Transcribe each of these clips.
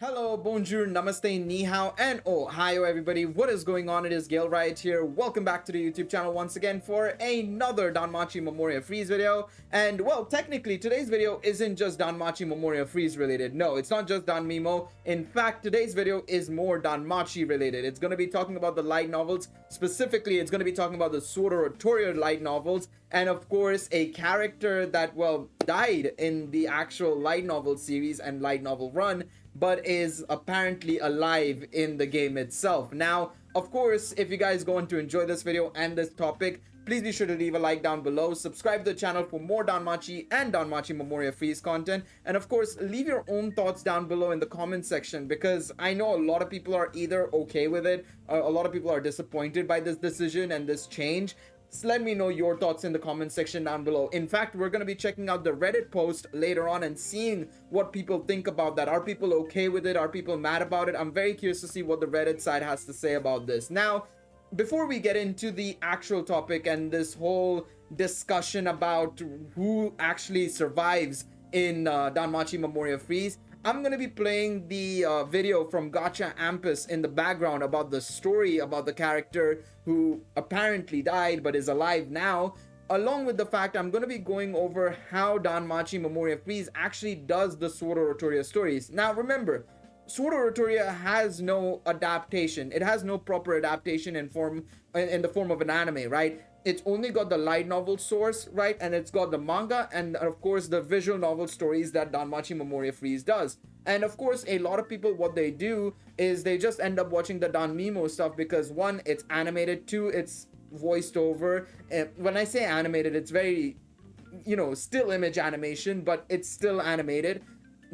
Hello, bonjour, namaste, ni hao, and oh, hi everybody. What is going on? It is Galeriot here. Welcome back to the YouTube channel once again for another Danmachi Memoria Freese video. And well, technically today's video isn't just Danmachi Memoria Freese related. No, it's not just Danmemo. In fact, today's video is more Danmachi related. It's going to be talking about the light novels. Specifically, it's going to be talking about the Sword Oratoria light novels. And of course, a character that, well, died in the actual light novel series and light novel run, but is apparently alive in the game itself. Now, of course, if you guys going to enjoy this video and this topic, please be sure to leave a like down below, subscribe to the channel for more Danmachi and Danmachi Memoria Freese content, and of course, leave your own thoughts down below in the comment section, because I know a lot of people are either okay with it, or a lot of people are disappointed by this decision and this change. So let me know your thoughts in the comment section down below. In fact, we're going to be checking out the Reddit post later on and seeing what people think about that. Are people okay with it? Are people mad about it? I'm very curious to see what the Reddit side has to say about this. Now, before we get into the actual topic and this whole discussion about who actually survives in Danmachi Memoria Freese, I'm going to be playing the video from Gotcha Ampus in the background about the story about the character who apparently died but is alive now, along with the fact I'm going to be going over how Danmachi Memoria Freese actually does the Sword Oratoria stories. Now remember, Sword Oratoria has no adaptation. It has no proper adaptation in the form of an anime, right? It's only got the light novel source, right? And it's got the manga and of course the visual novel stories that Danmachi Memoria Freese does. And of course, a lot of people, what they do is they just end up watching the Danmemo stuff because one, it's animated, two, it's voiced over. When I say animated, it's very, still image animation, but it's still animated.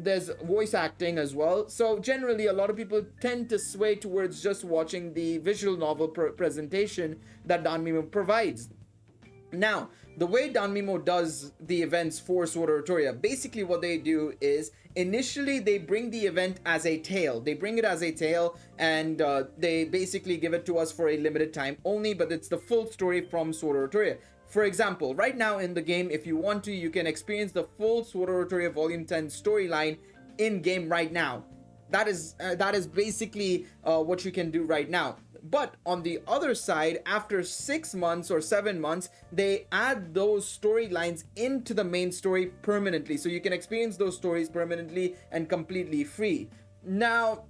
There's voice acting as well. So generally, a lot of people tend to sway towards just watching the visual novel presentation that Danmemo provides. Now, the way Danmemo does the events for Sword Oratoria, basically what they do is initially they bring the event as a tale. They bring it as a tale and they basically give it to us for a limited time only, but it's the full story from Sword Oratoria. For example, right now in the game, if you want to, you can experience the full Sword Oratoria Volume 10 storyline in-game right now. That is basically what you can do right now. But on the other side, after 6 months or 7 months, they add those storylines into the main story permanently. So you can experience those stories permanently and completely free. Now,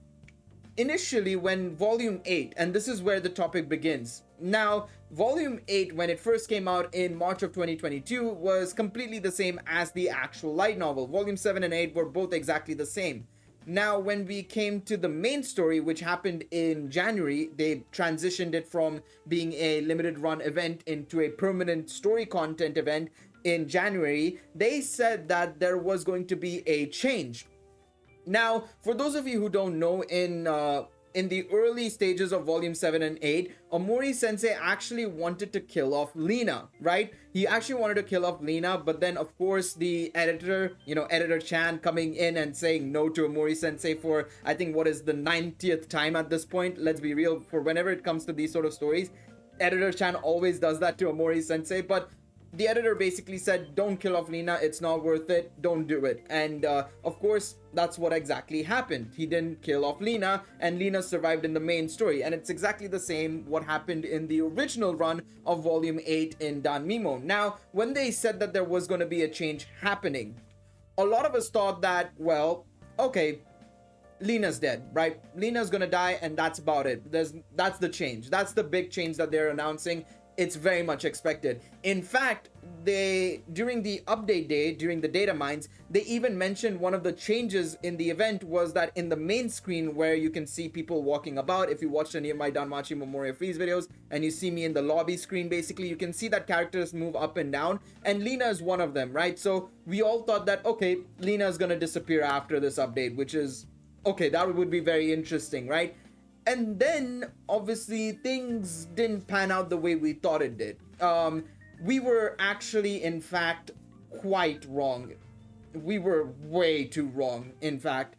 initially when Volume 8, and this is where the topic begins. Now, Volume 8, when it first came out in March of 2022, was completely the same as the actual light novel. Volume 7 and 8 were both exactly the same. Now, when we came to the main story, which happened in January, they transitioned it from being a limited run event into a permanent story content event in January. They said that there was going to be a change. Now, for those of you who don't know, in the early stages of Volume 7 and 8, Omori Sensei actually wanted to kill off Lena, right? He actually wanted to kill off Lena, but then of course the editor, Editor Chan coming in and saying no to Omori Sensei for, I think, what is the 90th time at this point. Let's be real, for whenever it comes to these sort of stories, Editor Chan always does that to Omori Sensei, but the editor basically said, don't kill off Lena, it's not worth it, don't do it. And of course, that's what exactly happened. He didn't kill off Lena, and Lena survived in the main story. And it's exactly the same what happened in the original run of Volume 8 in Danmemo. Now, when they said that there was going to be a change happening, a lot of us thought that, well, okay, Lena's dead, right? Lena's gonna die, and that's about it. That's the change. That's the big change that they're announcing. It's very much expected. In fact, during the update day, during the data mines, they even mentioned one of the changes in the event was that in the main screen where you can see people walking about, if you watched any of my Danmachi Memoria Freese videos and you see me in the lobby screen, basically you can see that characters move up and down, and Lena is one of them, right? So we all thought that, okay, Lena is gonna disappear after this update, which is, okay, that would be very interesting, right? And then, obviously, things didn't pan out the way we thought it did. We were actually, in fact, quite wrong. We were way too wrong, in fact.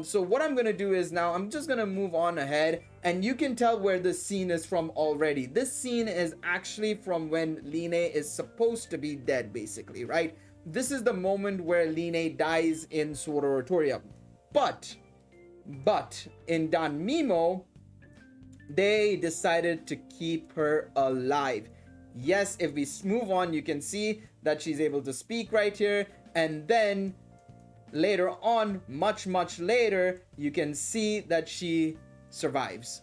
So what I'm going to do is now, I'm just going to move on ahead. And you can tell where this scene is from already. This scene is actually from when Lena is supposed to be dead, basically, right? This is the moment where Lena dies in Sword Oratoria. But But in Danmemo, they decided to keep her alive. Yes, if we move on, you can see that she's able to speak right here. And then later on, much later, you can see that she survives.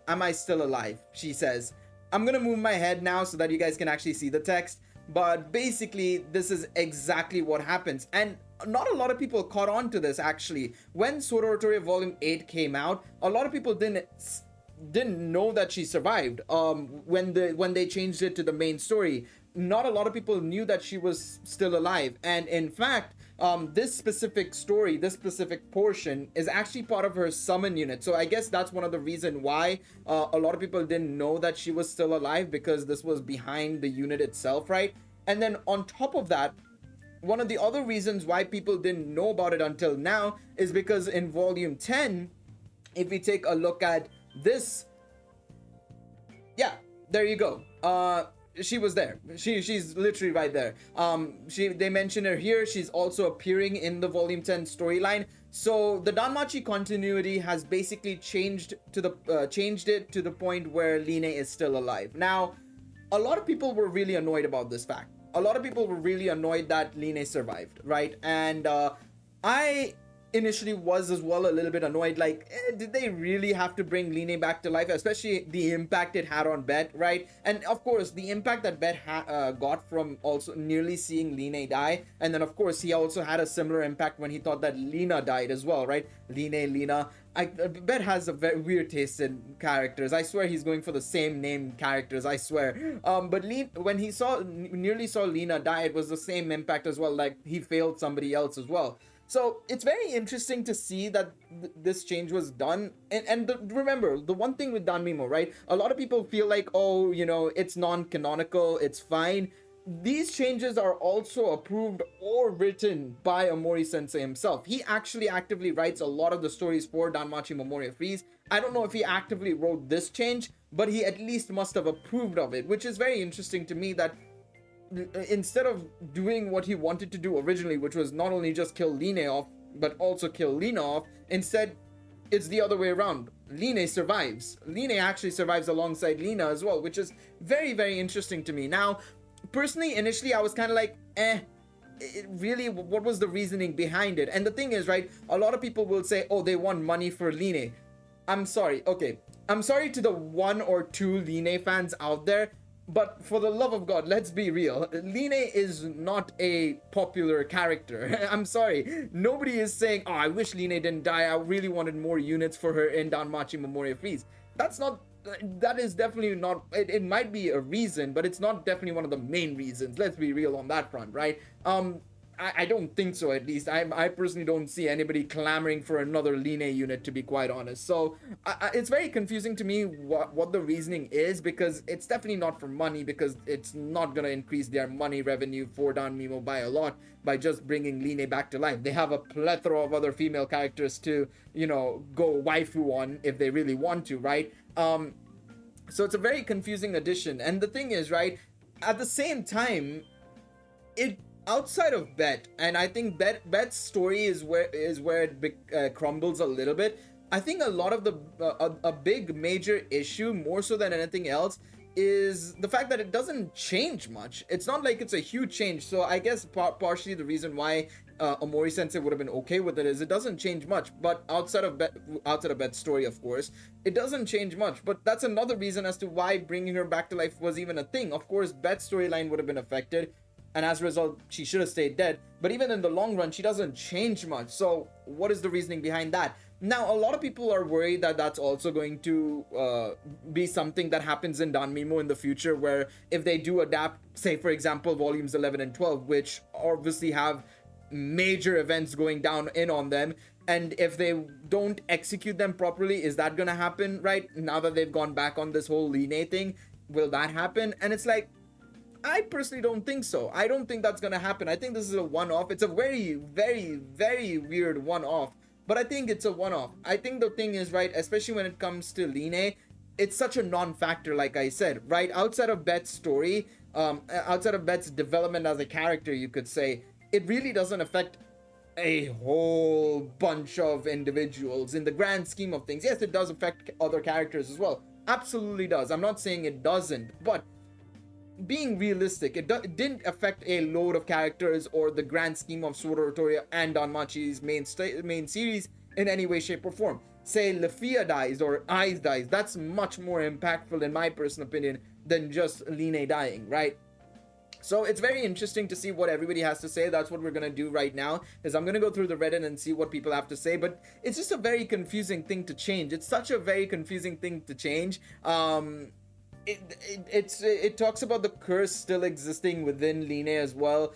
Am I still alive? She says. I'm gonna move my head now so that you guys can actually see the text. But basically, this is exactly what happens. And not a lot of people caught on to this, actually. When Sword Oratoria Volume 8 came out, a lot of people didn't know that she survived. When they changed it to the main story, not a lot of people knew that she was still alive. And in fact, this specific story, this specific portion is actually part of her summon unit. So I guess that's one of the reason why a lot of people didn't know that she was still alive, because this was behind the unit itself, right? And then on top of that, one of the other reasons why people didn't know about it until now is because in volume 10, if we take a look at this, yeah, there you go. She was there. She's literally right there. They mention her here. She's also appearing in the volume 10 storyline. So the Danmachi continuity has basically changed it to the point where Lena is still alive. Now, a lot of people were really annoyed about this fact. A lot of people were really annoyed that Lena survived, right? And I initially was as well a little bit annoyed, like, did they really have to bring Lena back to life, especially the impact it had on Bet, right? And of course the impact that Bet got from also nearly seeing Lena die, and then of course he also had a similar impact when he thought that Lena died as well, right? Lena. Bet has a very weird taste in characters. I swear he's going for the same name characters, I swear. But when he nearly saw Lena die, it was the same impact as well, like he failed somebody else as well. So it's very interesting to see that this change was done. And remember, the one thing with Danmemo, right? A lot of people feel like, oh, it's non-canonical, it's fine. These changes are also approved or written by Omori Sensei himself. He actually actively writes a lot of the stories for Danmachi Memoria Freese. I don't know if he actively wrote this change, but he at least must have approved of it, which is very interesting to me, that instead of doing what he wanted to do originally, which was not only just kill Lena off, but also kill Lena off, instead it's the other way around. Lena survives. Lena actually survives alongside Lena as well, which is very, very interesting to me. Now, personally, initially I was kind of like, really, what was the reasoning behind it? And the thing is, right, a lot of people will say, oh, they want money for Lena. I'm sorry, okay, I'm sorry to the 1 or 2 Lena fans out there, but for the love of God, let's be real. Lena is not a popular character. I'm sorry. Nobody is saying, oh, I wish Lena didn't die. I really wanted more units for her in Danmachi Memoria Freese. That is definitely not, it might be a reason, but it's not definitely one of the main reasons. Let's be real on that front, right? I don't think so, at least. I personally don't see anybody clamoring for another Lena unit, to be quite honest. So it's very confusing to me what the reasoning is, because it's definitely not for money, because it's not going to increase their money revenue for Danmemo by a lot by just bringing Lena back to life. They have a plethora of other female characters to, go waifu on if they really want to, right? So it's a very confusing addition. And the thing is, right, at the same time, outside of Bet, and I think Bet's story is where it crumbles a little bit. I think a lot of a big major issue, more so than anything else, is the fact that it doesn't change much. It's not like it's a huge change. So I guess partially the reason why Omori Sensei would have been okay with it is it doesn't change much. But outside of Bet's story, of course, it doesn't change much. But that's another reason as to why bringing her back to life was even a thing. Of course, Bet's storyline would have been affected, and as a result, she should have stayed dead. But even in the long run, she doesn't change much. So what is the reasoning behind that? Now, a lot of people are worried that that's also going to be something that happens in Danmemo in the future, where if they do adapt, say, for example, volumes 11 and 12, which obviously have major events going down on them, and if they don't execute them properly, is that going to happen, right? Now that they've gone back on this whole Lena thing, will that happen? And it's like, I personally don't think so. I don't think that's going to happen. I think this is a one-off. It's a very, very, very weird one-off, but I think it's a one-off. I think the thing is, right, especially when it comes to Lena, it's such a non-factor, like I said, right? Outside of Bet's story, outside of Bet's development as a character, you could say, it really doesn't affect a whole bunch of individuals in the grand scheme of things. Yes, it does affect other characters as well. Absolutely does. I'm not saying it doesn't, but being realistic, it didn't affect a load of characters or the grand scheme of Sword Oratoria and Danmachi's main series in any way, shape, or form. Say Lafia dies or Eyes dies, that's much more impactful in my personal opinion than just Lena dying, right? So it's very interesting to see what everybody has to say. That's what we're gonna do right now, is I'm gonna go through the Reddit and see what people have to say. But it's just a very confusing thing to change. It's such a very confusing thing to change. It talks about the curse still existing within Lena as well.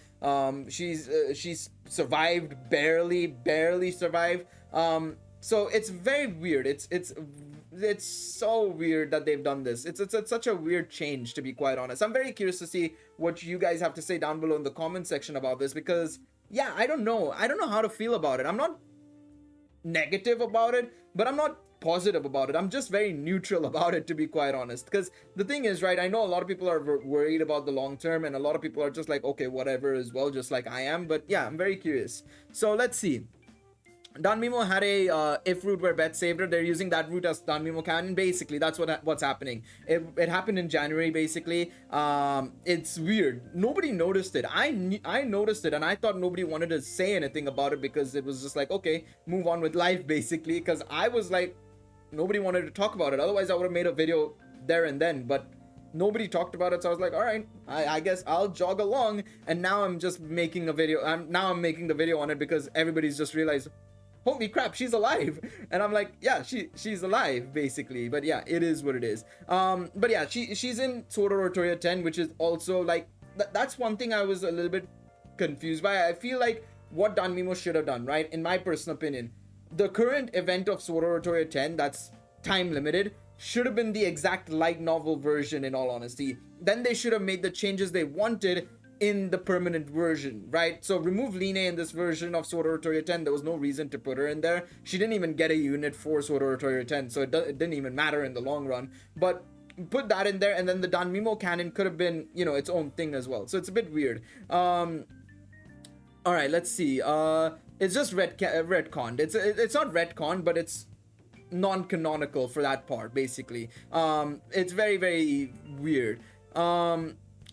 She's survived, barely survived. So it's very weird. It's so weird that they've done this. It's such a weird change, to be quite honest. I'm very curious to see what you guys have to say down below in the comment section about this, because yeah, I don't know how to feel about it. I'm not negative about it, but I'm not positive about it. I'm just very neutral about it, to be quite honest, because the thing is, right, I know a lot of people are worried about the long term, and a lot of people are just like, okay, whatever as well, just like I am. But yeah, I'm very curious. So let's see. Danmemo had a if route where Beth saved her. They're using that route as Danmemo canon. Basically, that's what's happening. It happened in January, basically. It's weird. Nobody noticed it. I noticed it, and I thought nobody wanted to say anything about it, because it was just like, okay, move on with life, basically. Because I was like, nobody wanted to talk about it. Otherwise, I would have made a video there and then. But nobody talked about it, so I was like, all right, I guess I'll jog along. And now I'm just making a video. I'm making the video on it because everybody's just realized, holy crap, she's alive. And I'm like, yeah, she's alive, basically. But yeah, it is what it is. But yeah, she's in Sword Oratoria 10, which is also like, that's one thing I was a little bit confused by. I feel like what Danmemo should have done, right, in my personal opinion, the current event of Sword Oratoria 10, that's time limited, should have been the exact light novel version, in all honesty. Then they should have made the changes they wanted in the permanent version, right? So remove Lena in this version of Sword Oratoria 10. There was no reason to put her in there. She didn't even get a unit for Sword Oratoria 10, so it didn't even matter in the long run. But put that in there, and then the Danmemo canon could have been, you know, its own thing as well. So it's a bit weird. All right, let's see. It's just retconned. It's not retconned, but it's non-canonical for that part, basically. It's very, very weird.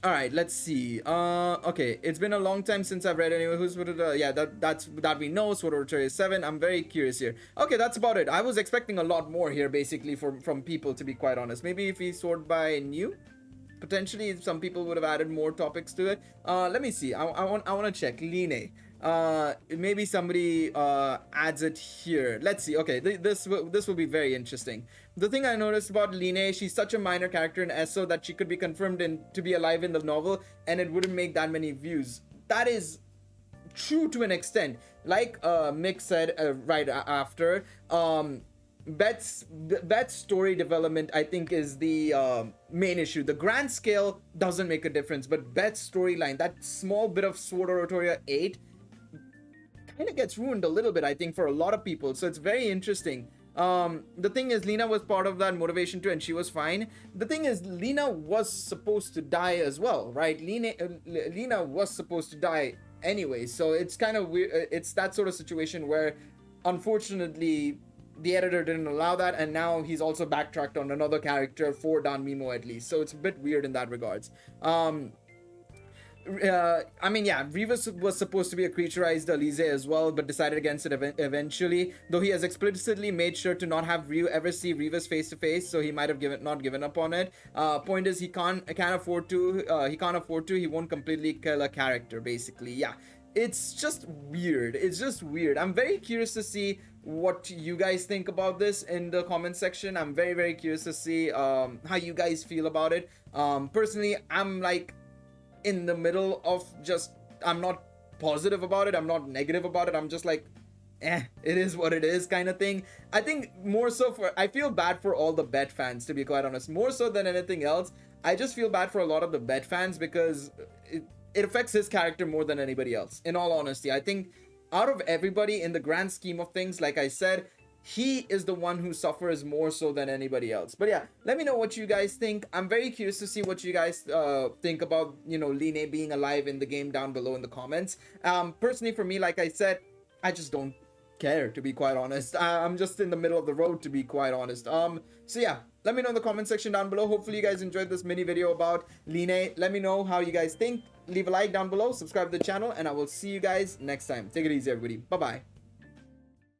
All right, let's see. Okay, it's been a long time since I've read anyway. Who's yeah, that we know. Sword Oratoria 7. I'm very curious here. Okay, that's about it. I was expecting a lot more here, basically, from people, to be quite honest. Maybe if we sort by new, potentially some people would have added more topics to it. Let me see. I want to check Lena. Maybe somebody adds it here. Let's see. Okay, this will be very interesting. The thing I noticed about Lena, she's such a minor character in ESO that she could be confirmed to be alive in the novel, and it wouldn't make that many views. That is true to an extent. Like Mick said right after, Beth's story development, I think, is the main issue. The grand scale doesn't make a difference, but Beth's storyline, that small bit of Sword Oratoria 8, kind of gets ruined a little bit, I think, for a lot of people. So it's very interesting. The thing is, Lena was part of that motivation too, and she was fine. The thing is, Lena was supposed to die as well, right? Lena was supposed to die anyway, so it's kind of weird. It's that sort of situation where, unfortunately, the editor didn't allow that, and now he's also backtracked on another character for Danmemo, at least. So it's a bit weird in that regards. I mean, yeah, Rivas was supposed to be a creaturized Elise as well, but decided against it eventually, though he has explicitly made sure to not have Ryu ever see Rivas face to face, so he might have not given up on it. Point is, he can't afford to. He won't completely kill a character, basically. Yeah, it's just weird. I'm very curious to see what you guys think about this in the comment section. I'm very, very curious to see how you guys feel about it. Personally, I'm like in the middle of just, I'm not positive about it, I'm not negative about it, I'm just like, it is what it is kind of thing. I think more so I feel bad for all the Bet fans, to be quite honest, more so than anything else. I just feel bad for a lot of the Bet fans because it affects his character more than anybody else, in all honesty. I think out of everybody, in the grand scheme of things, like I said, he is the one who suffers more so than anybody else. But yeah, let me know what you guys think. I'm very curious to see what you guys think about, you know, Lena being alive in the game down below in the comments. Personally, for me, like I said, I just don't care, to be quite honest. I'm just in the middle of the road, to be quite honest. So yeah, let me know in the comment section down below. Hopefully you guys enjoyed this mini video about Lena. Let me know how you guys think. Leave a like down below, subscribe to the channel, and I will see you guys next time. Take it easy, everybody. Bye bye.